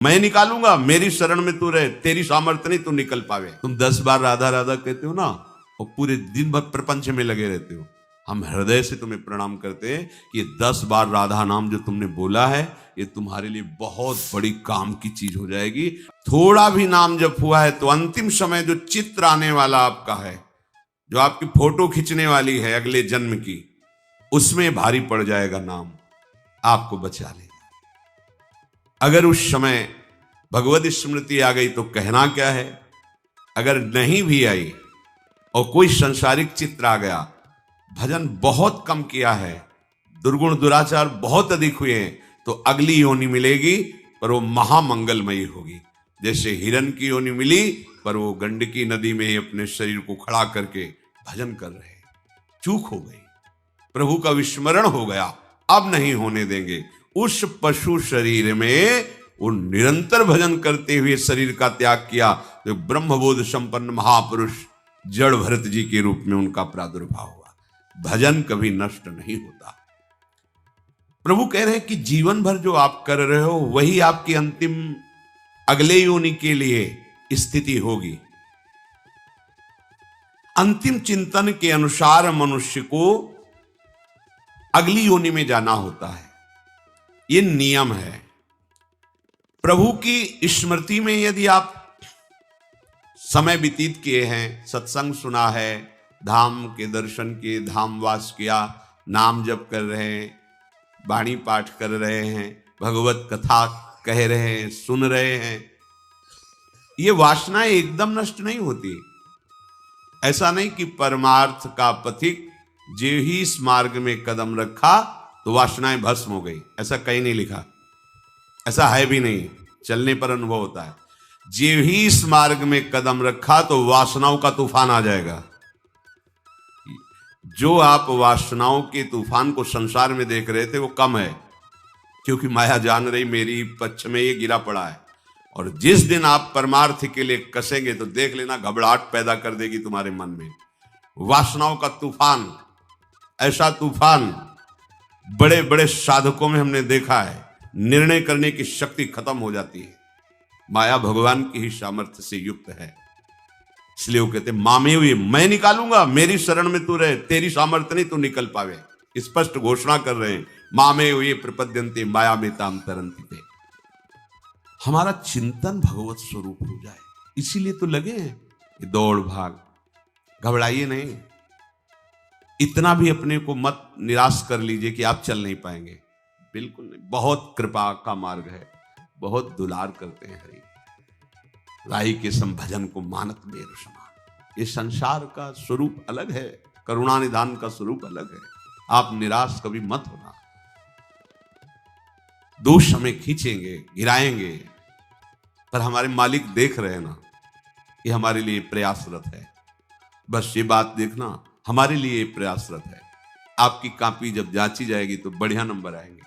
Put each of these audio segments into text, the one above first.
मैं निकालूंगा, मेरी शरण में तू रहे, तेरी सामर्थ्य नहीं तू निकल पावे। तुम 10 बार राधा राधा कहते हो ना और पूरे दिन भर प्रपंच में लगे रहते हो, हम हृदय से तुम्हें प्रणाम करते हैं कि ये 10 बार राधा नाम जो तुमने बोला है ये तुम्हारे लिए बहुत बड़ी काम की चीज हो जाएगी। थोड़ा भी नाम जप हुआ है तो अंतिम समय जो चित्र आने वाला आपका है, जो आपकी फोटो खींचने वाली है अगले जन्म की, उसमें भारी पड़ जाएगा नाम, आपको बचा लेगा। अगर उस समय भगवत स्मृति आ गई तो कहना क्या है, अगर नहीं भी आई और कोई संसारिक चित्र आ गया, भजन बहुत कम किया है, दुर्गुण दुराचार बहुत अधिक हुए हैं, तो अगली योनि मिलेगी पर वो महामंगलमयी होगी। जैसे हिरण की योनि मिली पर वो गंडकी नदी में ही अपने शरीर को खड़ा करके भजन कर रहे, चूक हो गई, प्रभु का विस्मरण हो गया, अब नहीं होने देंगे। उस पशु शरीर में वो निरंतर भजन करते हुए शरीर का त्याग किया तो ब्रह्मबोध संपन्न महापुरुष जड़ भरत जी के रूप में उनका प्रादुर्भाव हुआ। भजन कभी नष्ट नहीं होता। प्रभु कह रहे हैं कि जीवन भर जो आप कर रहे हो वही आपकी अंतिम अगले योनि के लिए स्थिति होगी। अंतिम चिंतन के अनुसार मनुष्य को अगली योनि में जाना होता है, ये नियम है। प्रभु की स्मृति में यदि आप समय व्यतीत किए हैं, सत्संग सुना है, धाम के दर्शन किए, धामवास किया, नाम जप कर रहे हैं, वाणी पाठ कर रहे हैं, भगवत कथा कह रहे हैं, सुन रहे हैं, ये वासनाएं एकदम नष्ट नहीं होती। ऐसा नहीं कि परमार्थ का पथिक जो ही इस मार्ग में कदम रखा तो वासनाएं भस्म हो गई, ऐसा कहीं नहीं लिखा, ऐसा है भी नहीं, चलने पर अनुभव होता है। जो ही इस मार्ग में कदम रखा तो वासनाओं का तूफान आ जाएगा। जो आप वासनाओं के तूफान को संसार में देख रहे थे वो कम है, क्योंकि माया जान रही मेरी पक्ष में ये गिरा पड़ा है। और जिस दिन आप परमार्थ के लिए कसेंगे तो देख लेना घबराहट पैदा कर देगी तुम्हारे मन में। वासनाओं का तूफान, ऐसा तूफान बड़े बड़े साधकों में हमने देखा है, निर्णय करने की शक्ति खत्म हो जाती है। माया भगवान की ही सामर्थ्य से युक्त है, इसलिए वो कहते मामे हुए मैं निकालूंगा, मेरी शरण में तू रहे, तेरी सामर्थ्य नहीं तू निकल पावे। स्पष्ट घोषणा कर रहे हैं, मामे हुए प्रपद्यन्ते माया में ताम तरंती पे। हमारा चिंतन भगवत स्वरूप हो जाए, इसीलिए तो लगे हैं दौड़ भाग। घबराइए नहीं, इतना भी अपने को मत निराश कर लीजिए कि आप चल नहीं पाएंगे, बिल्कुल नहीं। बहुत कृपा का मार्ग है, बहुत दुलार करते हैं हरि राई के संभजन को मानत मेरु समान। ये संसार का स्वरूप अलग है, करुणा निधान का स्वरूप अलग है। आप निराश कभी मत होना। दोष हमें खींचेंगे, गिराएंगे, पर हमारे मालिक देख रहे हैं ना, ये हमारे लिए प्रयासरत है। बस ये बात देखना, हमारे लिए प्रयासरत है। आपकी कॉपी जब जांची जाएगी तो बढ़िया नंबर आएंगे।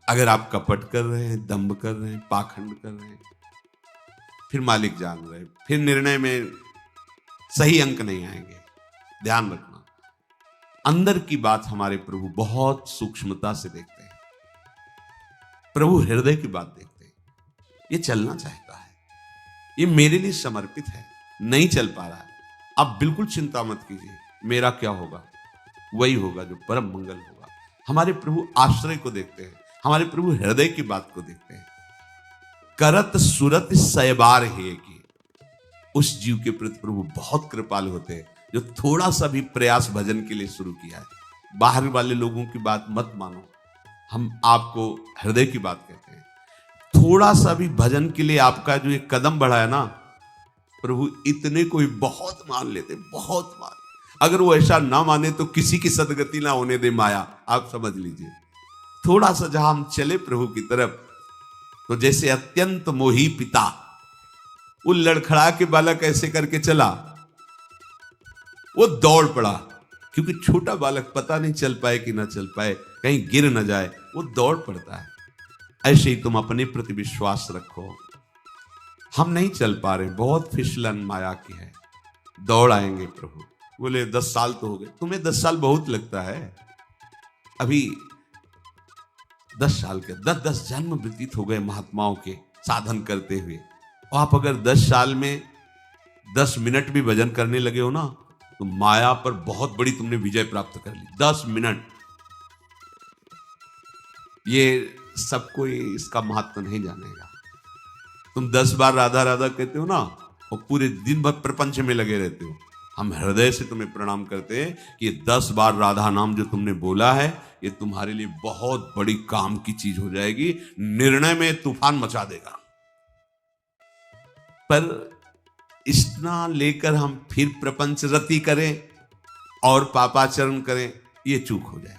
अगर आप कपट कर रहे हैं, दंभ कर रहे हैं, पाखंड कर रहे हैं, फिर मालिक जान रहे हैं, फिर निर्णय में सही अंक नहीं आएंगे। ध्यान रखना, अंदर की बात हमारे प्रभु बहुत सूक्ष्मता से देखते हैं। प्रभु हृदय की बात देखते हैं। ये चलना चाहता है, ये मेरे लिए समर्पित है, नहीं चल पा रहा है, आप बिल्कुल चिंता मत कीजिए, मेरा क्या होगा, वही होगा जो परम मंगल होगा। हमारे प्रभु आश्रय को देखते हैं, हमारे प्रभु हृदय की बात को देखते हैं। करत सुरत सयबार है कि उस जीव के प्रति प्रभु बहुत कृपालु होते हैं जो थोड़ा सा भी प्रयास भजन के लिए शुरू किया है। बाहर वाले लोगों की बात मत मानो, हम आपको हृदय की बात कहते हैं। थोड़ा सा भी भजन के लिए आपका जो एक कदम बढ़ा है ना, प्रभु इतने को बहुत मान लेते, बहुत मान। अगर वो ऐसा ना माने तो किसी की सदगति ना होने दे माया, आप समझ लीजिए। थोड़ा सा जहां हम चले प्रभु की तरफ, तो जैसे अत्यंत मोही पिता, वो लड़खड़ा के बालक ऐसे करके चला, वो दौड़ पड़ा, क्योंकि छोटा बालक पता नहीं चल पाए कि ना चल पाए, कहीं गिर न जाए, वो दौड़ पड़ता है। ऐसे ही तुम अपने प्रति विश्वास रखो। हम नहीं चल पा रहे, बहुत फिसलन माया की है, दौड़ आएंगे प्रभु। बोले 10 साल तो हो गए, तुम्हें 10 साल बहुत लगता है, अभी 10 साल के 10-10 जन्म व्यतीत हो गए महात्माओं के साधन करते हुए, और आप अगर 10 साल में 10 मिनट भी भजन करने लगे हो ना, तो माया पर बहुत बड़ी तुमने विजय प्राप्त कर ली। 10 मिनट, ये सब कोई इसका महत्व नहीं जानेगा। तुम 10 बार राधा राधा कहते हो ना, और पूरे दिन भर प्रपंच में लगे रहते हो, हम हृदय से तुम्हें प्रणाम करते हैं कि ये 10 बार राधा नाम जो तुमने बोला है, ये तुम्हारे लिए बहुत बड़ी काम की चीज हो जाएगी, निर्णय में तूफान मचा देगा। पर इतना लेकर हम फिर प्रपंच रति करें और पापाचरण करें, ये चूक हो जाएगी।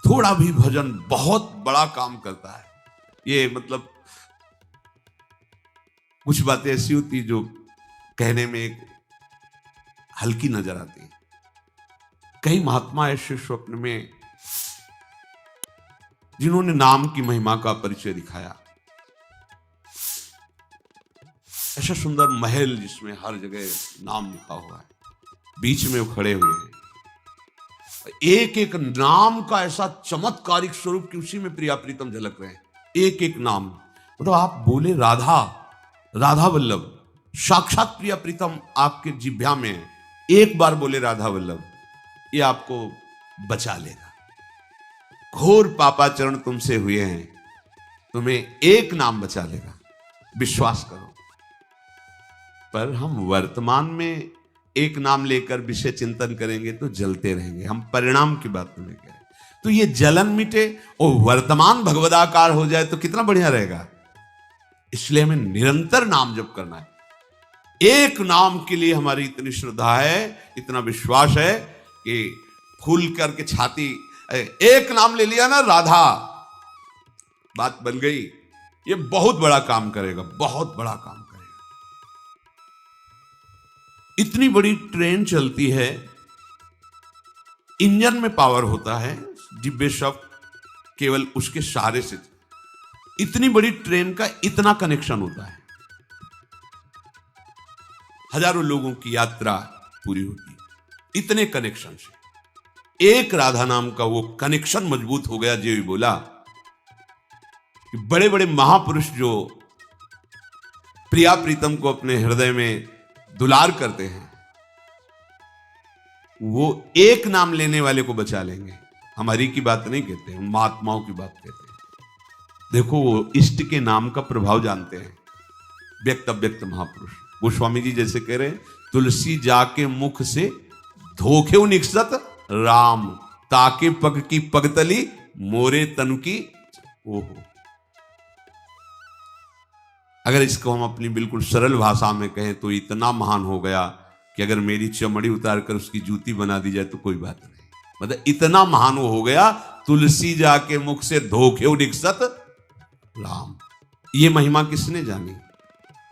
थोड़ा भी भजन बहुत बड़ा काम करता है। ये मतलब कुछ बातें ऐसी होती जो कहने में एक हल्की नजर आती है। कई महात्मा ऐसे स्वप्न में जिन्होंने नाम की महिमा का परिचय दिखाया, ऐसा सुंदर महल जिसमें हर जगह नाम लिखा हुआ है, बीच में वो खड़े हुए हैं, एक एक नाम का ऐसा चमत्कारिक स्वरूप कि उसी में प्रिया प्रीतम झलक रहे हैं। एक एक नाम, मतलब आप बोले राधा, राधा वल्लभ, साक्षात प्रिया प्रीतम आपके जिह्वा में है। एक बार बोले राधा वल्लभ, ये आपको बचा लेगा। घोर पापाचरण तुमसे हुए हैं, तुम्हें एक नाम बचा लेगा, विश्वास करो। पर हम वर्तमान में एक नाम लेकर विषय चिंतन करेंगे तो जलते रहेंगे। हम परिणाम की बात नहीं करें तो ये जलन मिटे और वर्तमान भगवदाकार हो जाए तो कितना बढ़िया रहेगा। इसलिए हमें निरंतर नाम जप करना है। एक नाम के लिए हमारी इतनी श्रद्धा है, इतना विश्वास है कि फूल करके छाती, एक नाम ले लिया ना राधा, बात बन गई। ये बहुत बड़ा काम करेगा, बहुत बड़ा काम करेगा। इतनी बड़ी ट्रेन चलती है, इंजन में पावर होता है, डिब्बे सब केवल उसके सहारे से। इतनी बड़ी ट्रेन का इतना कनेक्शन होता है, हजारों लोगों की यात्रा पूरी होती है इतने कनेक्शन से। एक राधा नाम का वो कनेक्शन मजबूत हो गया। जो बोला कि बड़े बड़े महापुरुष जो प्रिया प्रीतम को अपने हृदय में दुलार करते हैं, वो एक नाम लेने वाले को बचा लेंगे। हमारी की बात नहीं कहते, हम महात्माओं की बात कहते हैं। देखो, वो इष्ट के नाम का प्रभाव जानते हैं। व्यक्त अव्यक्त महापुरुष गोस्वामी जी जैसे कह रहे हैं, तुलसी जाके मुख से धोखे निकसत राम, ताके पग की पगतली मोरे तनु की। ओहो, अगर इसको हम अपनी बिल्कुल सरल भाषा में कहें तो इतना महान हो गया कि अगर मेरी चमड़ी उतार कर उसकी जूती बना दी जाए तो कोई बात नहीं। मतलब इतना महान वो हो गया, तुलसी जाके मुख से धोखे निकसत राम। ये महिमा किसने जानी?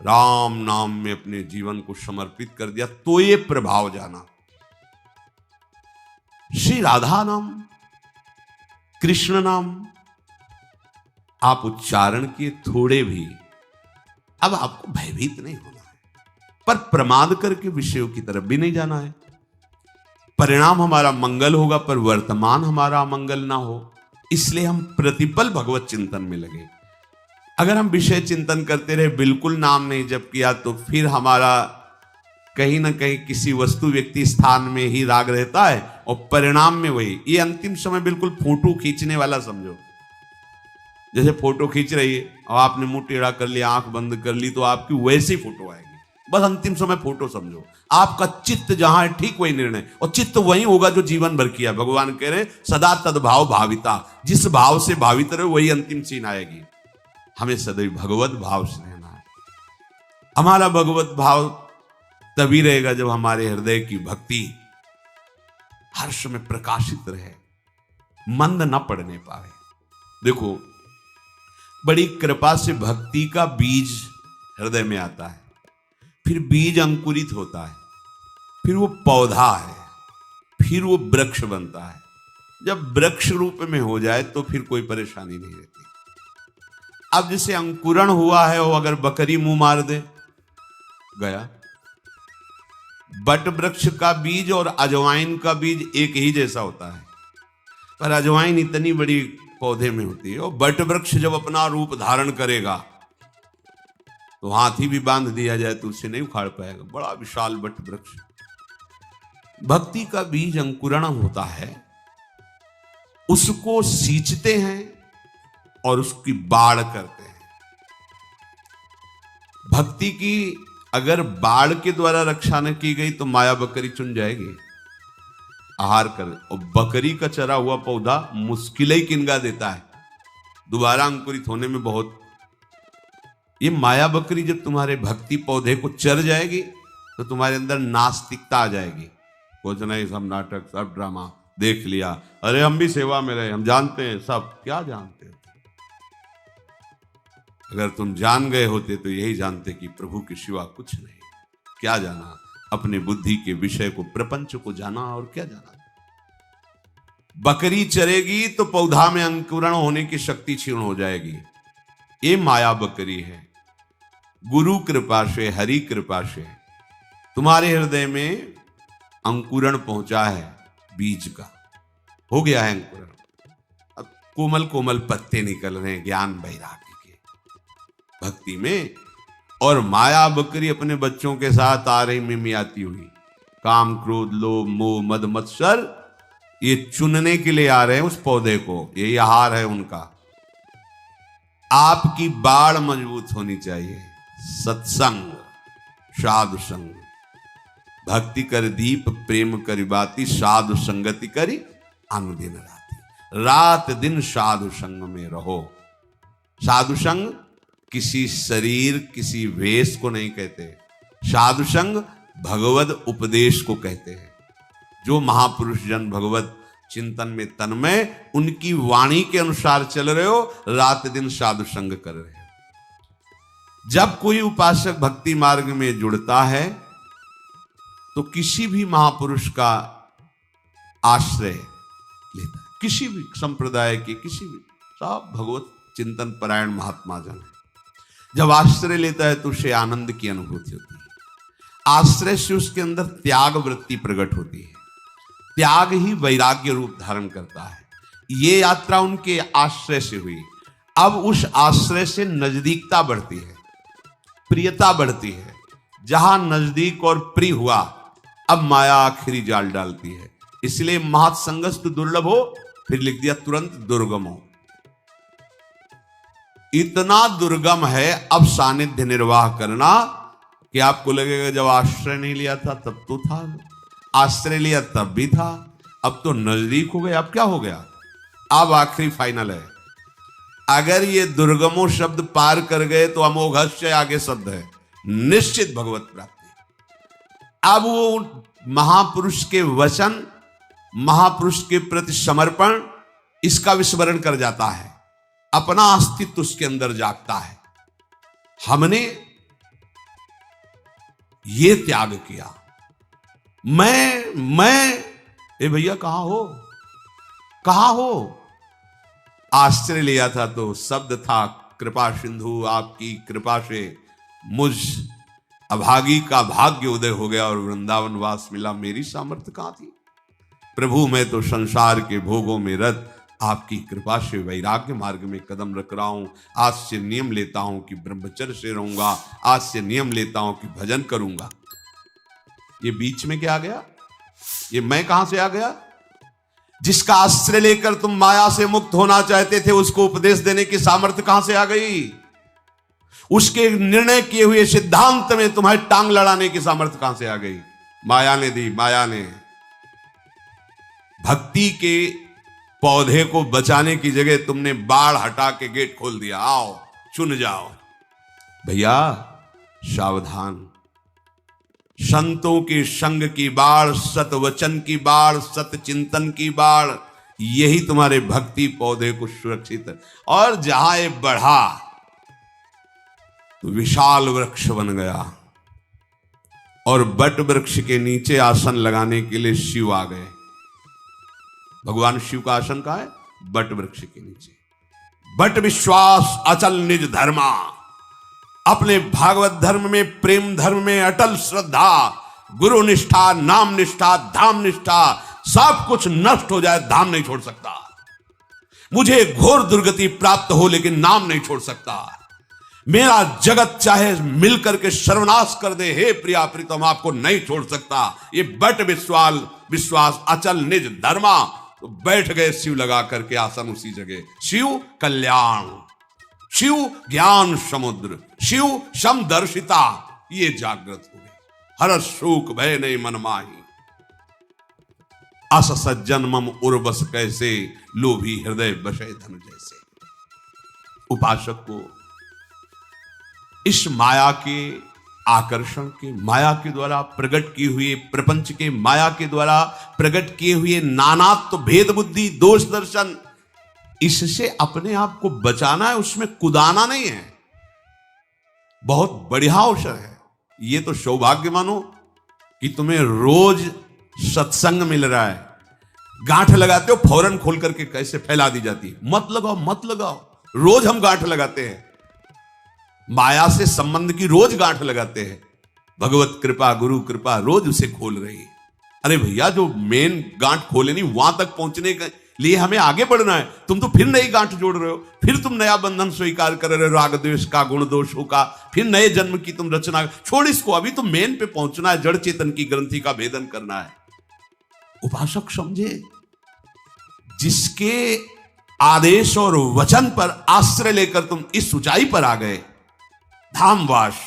राम नाम में अपने जीवन को समर्पित कर दिया तो ये प्रभाव जाना। श्री राधा नाम, कृष्ण नाम आप उच्चारण किए थोड़े भी, अब आपको भयभीत नहीं होना है, पर प्रमाद करके विषयों की तरफ भी नहीं जाना है। परिणाम हमारा मंगल होगा पर वर्तमान हमारा अमंगल ना हो, इसलिए हम प्रतिपल भगवत चिंतन में लगे। अगर हम विषय चिंतन करते रहे, बिल्कुल नाम नहीं जप किया, तो फिर हमारा कहीं ना कहीं किसी वस्तु व्यक्ति स्थान में ही राग रहता है और परिणाम में वही। ये अंतिम समय बिल्कुल फोटो खींचने वाला समझो। जैसे फोटो खींच रही है और आपने मुंह टेढ़ा कर लिया, आंख बंद कर ली, तो आपकी वैसी फोटो आएगी। बस अंतिम समय फोटो समझो। आपका चित्त जहां है ठीक वही निर्णय, और चित्त वही होगा जो जीवन भर किया। भगवान कह रहे हैं सदा तद्भाव भाविता, जिस भाव से भावित रहे वही अंतिम सीन आएगी। हमें सदैव भगवत भाव से रहना है। हमारा भगवत भाव तभी रहेगा जब हमारे हृदय की भक्ति हर समय प्रकाशित रहे, मंद न पड़ने पाए। देखो, बड़ी कृपा से भक्ति का बीज हृदय में आता है, फिर बीज अंकुरित होता है, फिर वो पौधा है, फिर वो वृक्ष बनता है। जब वृक्ष रूप में हो जाए तो फिर कोई परेशानी नहीं रहती। अब जैसे अंकुरण हुआ है, वो अगर बकरी मुंह मार दे गया। बट वृक्ष का बीज और अजवाइन का बीज एक ही जैसा होता है, पर अजवाइन इतनी बड़ी पौधे में होती है। और बट वृक्ष जब अपना रूप धारण करेगा तो हाथी भी बांध दिया जाए तो उसे नहीं उखाड़ पाएगा, बड़ा विशाल बट वृक्ष। भक्ति का बीज अंकुरण होता है, उसको सींचते हैं और उसकी बाढ़ करते हैं। भक्ति की अगर बाढ़ के द्वारा रक्षा न की गई तो माया बकरी चुन जाएगी, आहार कर। और बकरी का चरा हुआ पौधा मुश्किल ही किनगा देता है, दोबारा अंकुरित होने में बहुत। ये माया बकरी जब तुम्हारे भक्ति पौधे को चर जाएगी तो तुम्हारे अंदर नास्तिकता आ जाएगी। कुछ नहीं, सब नाटक, सब ड्रामा देख लिया, अरे हम भी सेवा में रहे, हम जानते हैं सब। क्या जानते हो? अगर तुम जान गए होते तो यही जानते कि प्रभु के सिवा कुछ नहीं। क्या जाना? अपने बुद्धि के विषय को, प्रपंच को जाना, और क्या जाना। बकरी चरेगी तो पौधा में अंकुरण होने की शक्ति क्षीण हो जाएगी। ये माया बकरी है। गुरु कृपा से, हरि कृपा से तुम्हारे हृदय में अंकुरण पहुंचा है, बीज का हो गया है अंकुरण। अब कोमल कोमल पत्ते निकल रहे हैं ज्ञान वैराग्य के, भक्ति में। और माया बकरी अपने बच्चों के साथ आ रही मिमियाती हुई, काम क्रोध लोभ मोह मद मत्सर, ये चुनने के लिए आ रहे हैं उस पौधे को, यही आहार है उनका। आपकी बाढ़ मजबूत होनी चाहिए। सत्संग, साधु संग, भक्ति कर दीप प्रेम करी बाती, साधु संगति करी अन्न दिन राती। रात दिन साधु संग में रहो। साधु संग किसी शरीर, किसी वेश को नहीं कहते। साधु संग भगवद उपदेश को कहते हैं। जो महापुरुष जन भगवत चिंतन में तन्मय, उनकी वाणी के अनुसार चल रहे हो, रात दिन साधु संग कर रहे हो। जब कोई उपासक भक्ति मार्ग में जुड़ता है तो किसी भी महापुरुष का आश्रय लेता है, किसी भी संप्रदाय के, किसी भी, सब भगवत चिंतन परायण महात्मा जन है। जब आश्रय लेता है तो उसे आनंद की अनुभूति होती है। आश्रय से उसके अंदर त्याग वृत्ति प्रकट होती है। त्याग ही वैराग्य रूप धारण करता है। ये यात्रा उनके आश्रय से हुई। अब उस आश्रय से नजदीकता बढ़ती है, प्रियता बढ़ती है। जहां नजदीक और प्रिय हुआ, अब माया आखिरी जाल डालती है। इसलिए महत्संगस्तु दुर्लभ हो, फिर लिख दिया तुरंत दुर्गम हो। इतना दुर्गम है अब सानिध्य निर्वाह करना कि आपको लगेगा जब आश्रय नहीं लिया था तब तो था, आश्रय लिया तब भी था, अब तो नजदीक हो गया। अब क्या हो गया? अब आखिरी फाइनल है। अगर ये दुर्गमो शब्द पार कर गए तो अमोघस्य आगे शब्द है, निश्चित भगवत प्राप्ति। अब वो महापुरुष के वचन, महापुरुष के प्रति समर्पण, इसका विस्मरण कर जाता है। अपना अस्तित्व उसके अंदर जागता है। हमने ये त्याग किया। मैं ए भैया कहां हो, कहां हो? आश्रय लिया था तो शब्द था कृपा सिंधु, आपकी कृपा से मुझ अभागी का भाग्य उदय हो गया और वृंदावन वास मिला। मेरी सामर्थ्य कहां थी? प्रभु मैं तो संसार के भोगों में रत, आपकी कृपा से वैराग्य मार्ग में कदम रख रहा हूं। आज से नियम लेता हूं कि ब्रह्मचर्य से रहूंगा, आज से नियम लेता हूं कि भजन करूंगा। ये बीच में क्या आ गया? ये मैं कहां से आ गया? जिसका आश्रय लेकर तुम माया से मुक्त होना चाहते थे, उसको उपदेश देने की सामर्थ्य कहां से आ गई? उसके निर्णय किए हुए सिद्धांत में तुम्हारी टांग लड़ाने की सामर्थ्य कहां से आ गई? माया ने दी, माया ने। भक्ति के पौधे को बचाने की जगह तुमने बाढ़ हटा के गेट खोल दिया। आओ चुन जाओ। भैया सावधान। संतों के संग की बाढ़, सतवचन की बाढ़, सत चिंतन की बाढ़, यही तुम्हारे भक्ति पौधे को सुरक्षित। और जहां ये बढ़ा तो विशाल वृक्ष बन गया। और बट वृक्ष के नीचे आसन लगाने के लिए शिव आ गए। भगवान शिव का आसन कहां है? बट वृक्ष के नीचे। बट विश्वास अचल निज धर्मा। अपने भागवत धर्म में, प्रेम धर्म में अटल श्रद्धा, गुरु निष्ठा, नाम निष्ठा, धाम निष्ठा, सब कुछ नष्ट हो जाए, धाम नहीं छोड़ सकता। मुझे घोर दुर्गति प्राप्त हो लेकिन नाम नहीं छोड़ सकता। मेरा जगत चाहे मिलकर के सर्वनाश कर दे, हे प्रिया प्रीतम आपको नहीं छोड़ सकता। ये बट विश्वास अचल निज धर्मा। तो बैठ गए शिव लगा करके आसन उसी जगह। शिव कल्याण, शिव ज्ञान समुद्र, शिव समदर्शिता, ये जागृत हो गए। हर शोक भय नहीं मन माही, अस सज्जन मम उर्वस कैसे, लोभी हृदय बसे धन जैसे। उपासक को इस माया के आकर्षण के, माया के द्वारा प्रकट किए हुए प्रपंच के, माया के द्वारा प्रकट किए हुए नानात्व भेद बुद्धि दोष दर्शन, इससे अपने आप को बचाना है, उसमें कुदाना नहीं है। बहुत बढ़िया अवसर है ये। तो सौभाग्य मानो कि तुम्हें रोज सत्संग मिल रहा है। गांठ लगाते हो फौरन खोल करके कैसे फैला दी जाती है, मत लगाओ मत लगाओ। रोज हम गांठ लगाते हैं, माया से संबंध की रोज गांठ लगाते हैं। भगवत कृपा गुरु कृपा रोज उसे खोल रही है। अरे भैया, जो मेन गांठ खोले नहीं, वहां तक पहुंचने के लिए हमें आगे बढ़ना है। तुम तो फिर नई गांठ जोड़ रहे हो, फिर तुम नया बंधन स्वीकार कर रहे हो, राग द्वेष का, गुण दोषों का, फिर नए जन्म की तुम रचना। छोड़ इसको, अभी तो मेन पे पहुंचना है, जड़ चेतन की ग्रंथि का भेदन करना है। उपासक समझे, जिसके आदेश और वचन पर आश्रय लेकर तुम इस ऊंचाई पर आ गए, धामवास,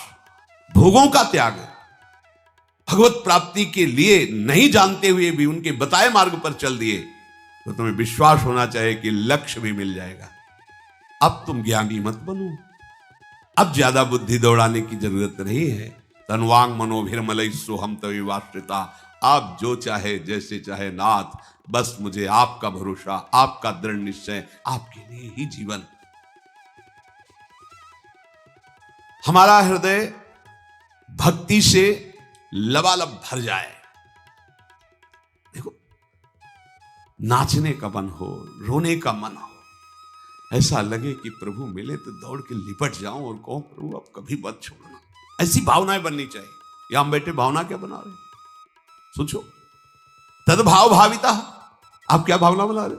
भोगों का त्याग, भगवत प्राप्ति के लिए नहीं जानते हुए भी उनके बताए मार्ग पर चल दिए, तो तुम्हें विश्वास होना चाहिए कि लक्ष्य भी मिल जाएगा। अब तुम ज्ञानी मत बनो, अब ज्यादा बुद्धि दौड़ाने की जरूरत नहीं है। तन्वांग मनोभिर्मलई सोहम तविवाश्रिता। आप जो चाहे जैसे चाहे नाथ, बस मुझे आपका भरोसा, आपका दृढ़ निश्चय, आपके लिए ही जीवन। हमारा हृदय भक्ति से लबालब भर जाए। देखो, नाचने का मन हो, रोने का मन हो, ऐसा लगे कि प्रभु मिले तो दौड़ के लिपट जाऊं और कहूं प्रभु अब कभी मत छोड़ना। ऐसी भावनाएं बननी चाहिए। या हम बैठे भावना क्या बना रहे, सोचो। तद्भाव भाविता, आप क्या भावना बना रहे?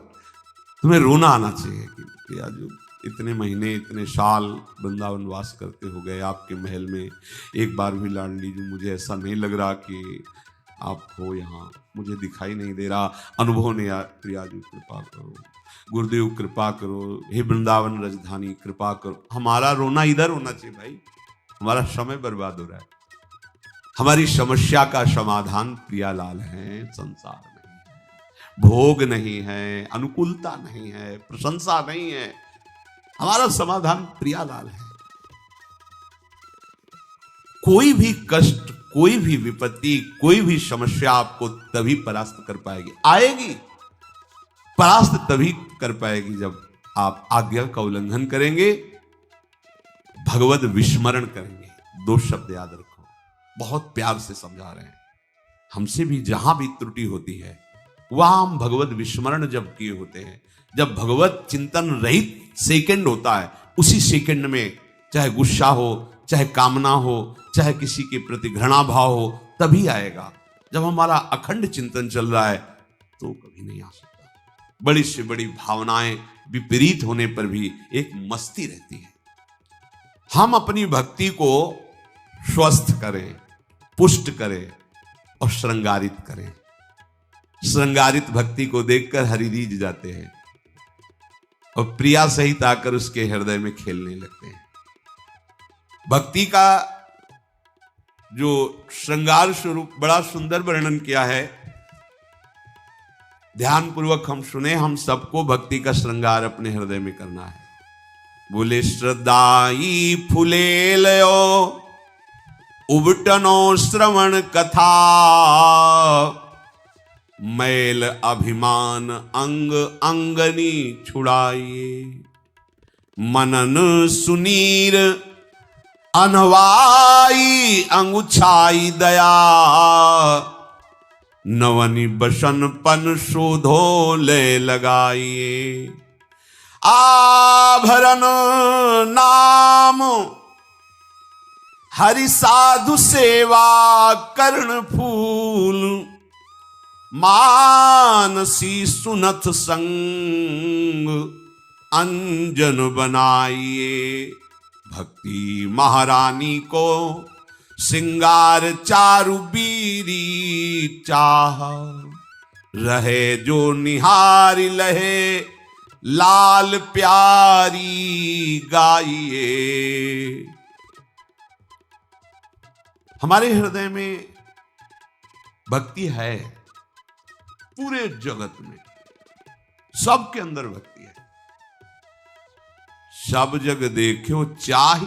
तुम्हें रोना आना चाहिए कि आज इतने महीने इतने साल वृंदावन वास करते हो गए आपके महल में, एक बार भी लाडली जी मुझे ऐसा नहीं लग रहा कि आप हो यहाँ, मुझे दिखाई नहीं दे रहा। अनुभव ने प्रियाजू कृपा करो, गुरुदेव कृपा करो, हे वृंदावन राजधानी कृपा करो। हमारा रोना इधर होना चाहिए भाई, हमारा समय बर्बाद हो रहा है। हमारी समस्या का समाधान प्रियालाल है, संसार नहीं है, भोग नहीं है, अनुकूलता नहीं है, प्रशंसा नहीं है। हमारा समाधान प्रियालाल है। कोई भी कष्ट, कोई भी विपत्ति, कोई भी समस्या आपको तभी परास्त कर पाएगी, आएगी परास्त तभी कर पाएगी जब आप आज्ञा का उल्लंघन करेंगे, भगवत विस्मरण करेंगे। दो शब्द याद रखो, बहुत प्यार से समझा रहे हैं। हमसे भी जहां भी त्रुटि होती है, वहां हम भगवत विस्मरण जब किए होते हैं, जब भगवत चिंतन रहित सेकंड होता है, उसी सेकंड में चाहे गुस्सा हो, चाहे कामना हो, चाहे किसी के प्रति घृणा भाव हो, तभी आएगा। जब हमारा अखंड चिंतन चल रहा है तो कभी नहीं आ सकता। बड़ी से बड़ी भावनाएं विपरीत होने पर भी एक मस्ती रहती है। हम अपनी भक्ति को स्वस्थ करें, पुष्ट करें और श्रृंगारित करें। श्रृंगारित भक्ति को देखकर हरि रीझ जाते हैं और प्रिया सहित आकर उसके हृदय में खेलने लगते हैं। भक्ति का जो श्रृंगार स्वरूप बड़ा सुंदर वर्णन किया है, ध्यान पूर्वक हम सुने। हम सबको भक्ति का श्रृंगार अपने हृदय में करना है। बोले श्रद्धाई फुले लयो उबटनो श्रवण कथा, मैल अभिमान अंग अंगनी छुड़ाइए, मनन सुनीर अनवाई अंगुछाई दया, नवनी बसन पन शोधो ले लगाइए, आभरण नाम हरि साधु सेवा कर्ण फूल, मानसी सुनत संग अंजन बनाइए, भक्ति महारानी को सिंगार चारु बीरी चाह, रहे जो निहारी लहे लाल प्यारी गाइए। हमारे हृदय में भक्ति है, पूरे जगत में सबके अंदर भक्ति है। सब जग देखो चाहि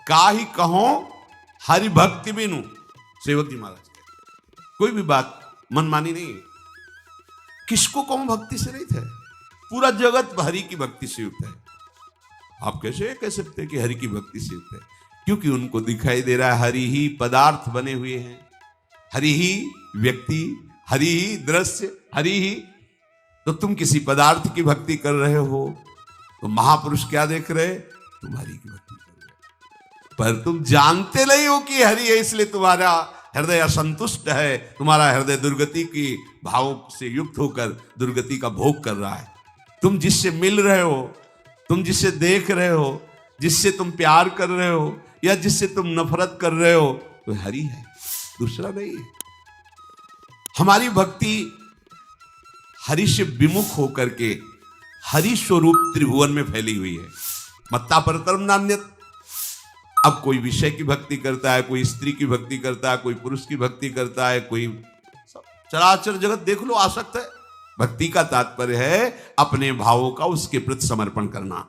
काहि कहो हरि भक्ति बिनु, सेवक जी महाराज कहते। कोई भी बात मनमानी नहीं है। किसको कहूं भक्ति से रहित है? पूरा जगत हरि की भक्ति से युक्त है। आप कैसे कह सकते हैं कि हरि की भक्ति से युक्त है? क्योंकि उनको दिखाई दे रहा है हरि ही पदार्थ बने हुए हैं, हरि ही व्यक्ति, हरि ही दृश्य, हरि ही। तो तुम किसी पदार्थ की भक्ति कर रहे हो तो महापुरुष क्या देख रहे? तुम हरि की भक्ति कर रहे हो, पर तुम जानते नहीं हो कि हरि है, इसलिए तुम्हारा हृदय असंतुष्ट है, तुम्हारा हृदय दुर्गति की भावों से युक्त होकर दुर्गति का भोग कर रहा है। तुम जिससे मिल रहे हो, तुम जिससे देख रहे हो, जिससे तुम प्यार कर रहे हो या जिससे तुम नफरत कर रहे हो, तो हरि है, दूसरा नहीं है। हमारी भक्ति हरि से विमुख होकर के हरि स्वरूप त्रिभुवन में फैली हुई है। मत्ता परतरम नान्यत्। अब कोई विषय की भक्ति करता है, कोई स्त्री की भक्ति करता है, कोई पुरुष की भक्ति करता है, कोई चराचर जगत देख लो आसक्त है। भक्ति का तात्पर्य है अपने भावों का उसके प्रति समर्पण करना।